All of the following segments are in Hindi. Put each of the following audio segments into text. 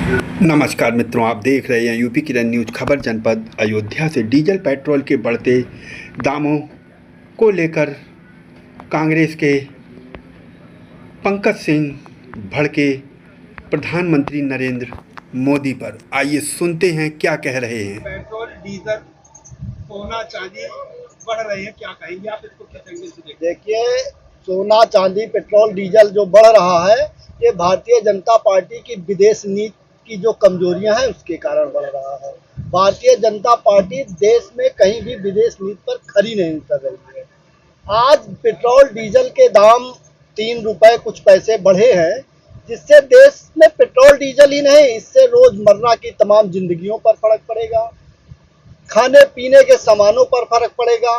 नमस्कार मित्रों, आप देख रहे हैं यूपी किरण न्यूज़ खबर जनपद अयोध्या से। डीजल पेट्रोल के बढ़ते दामों को लेकर कांग्रेस के पंकज सिंह भड़के प्रधानमंत्री नरेंद्र मोदी पर। आइए सुनते हैं क्या कह रहे हैं। पेट्रोल, डीजल, सोना, चांदी बढ़ रहे हैं, क्या कहेंगे आप इसको, किस एंगल से देखते हैं? देखिए, सोना, चांदी, पेट्रोल, डीजल जो बढ़ रहा है, ये भारतीय जनता पार्टी की विदेश नीति की जो कमजोरियां हैं उसके कारण बढ़ रहा है। भारतीय जनता पार्टी देश में कहीं भी विदेश नीति पर खरी नहीं उतर रही है। आज पेट्रोल डीजल के दाम 3 रुपए कुछ पैसे बढ़े हैं, जिससे देश में पेट्रोल डीजल ही नहीं, इससे रोजमर्रा की तमाम जिंदगियों पर फर्क पड़ेगा, खाने पीने के सामानों पर फर्क पड़ेगा,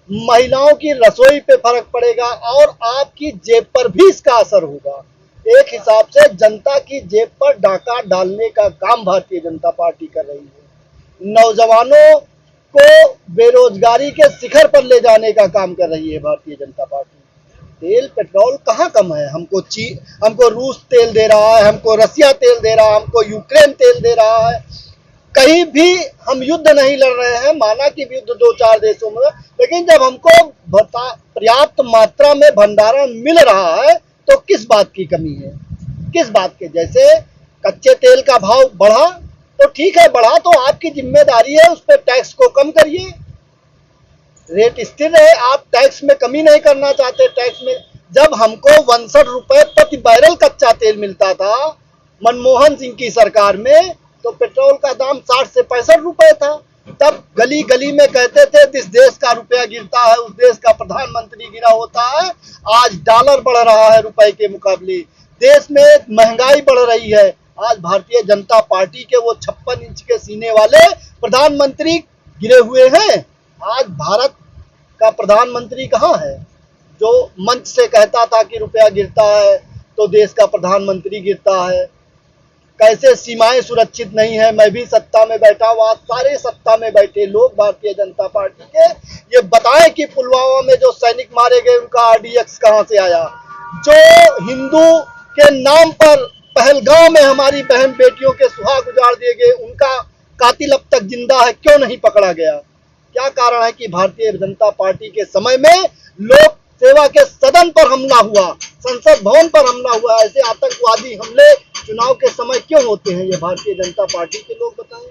महिलाओं की रसोई पे फर्क पड़ेगा और आपकी जेब पर भी इसका असर होगा। एक हिसाब से जनता की जेब पर डाका डालने का काम भारतीय जनता पार्टी कर रही है। नौजवानों को बेरोजगारी के शिखर पर ले जाने का काम कर रही है भारतीय जनता पार्टी। तेल पेट्रोल कहाँ कम है? हमको रूस तेल दे रहा है, हमको रसिया तेल दे रहा है, हमको यूक्रेन तेल दे रहा है। कहीं भी हम युद्ध नहीं लड़ रहे हैं, माना कि युद्ध 2-4 देशों में, लेकिन जब हमको पर्याप्त मात्रा में भंडारण मिल रहा है तो किस बात की कमी है? किस बात के? जैसे कच्चे तेल का भाव बढ़ा तो ठीक है, बढ़ा तो आपकी जिम्मेदारी है, उस पर टैक्स को कम करिए। रेट स्थिर रहे, आप टैक्स में कमी नहीं करना चाहते। टैक्स में जब हमको 62 रुपए प्रति बैरल कच्चा तेल मिलता था मनमोहन सिंह की सरकार में, तो पेट्रोल का दाम 60 से 65 रुपए था। तब गली गली में कहते थे जिस देश का रुपया गिरता है उस देश का प्रधानमंत्री गिरा होता है। आज डॉलर बढ़ रहा है रुपए के मुकाबले, देश में महंगाई बढ़ रही है। आज भारतीय जनता पार्टी के वो 56 इंच के सीने वाले प्रधानमंत्री गिरे हुए हैं। आज भारत का प्रधानमंत्री कहाँ है जो मंच से कहता था कि रुपया गिरता है तो देश का प्रधानमंत्री गिरता है? कैसे सीमाएं सुरक्षित नहीं है? मैं भी सत्ता में बैठा हुआ, सारे सत्ता में बैठे लोग भारतीय जनता पार्टी के ये बताएं कि पुलवामा में जो सैनिक मारे गए उनका आरडीएक्स कहां से आया? जो हिंदू के नाम पर पहलगांव में हमारी बहन बेटियों के सुहाग उजाड़ दिए गए, उनका कातिल अब तक जिंदा है, क्यों नहीं पकड़ा गया? क्या कारण है कि भारतीय जनता पार्टी के समय में लोक सेवा के सदन पर हमला हुआ, संसद भवन पर हमला हुआ? ऐसे आतंकवादी हमले चुनाव के समय क्यों होते हैं? ये भारतीय जनता पार्टी के लोग बताएं।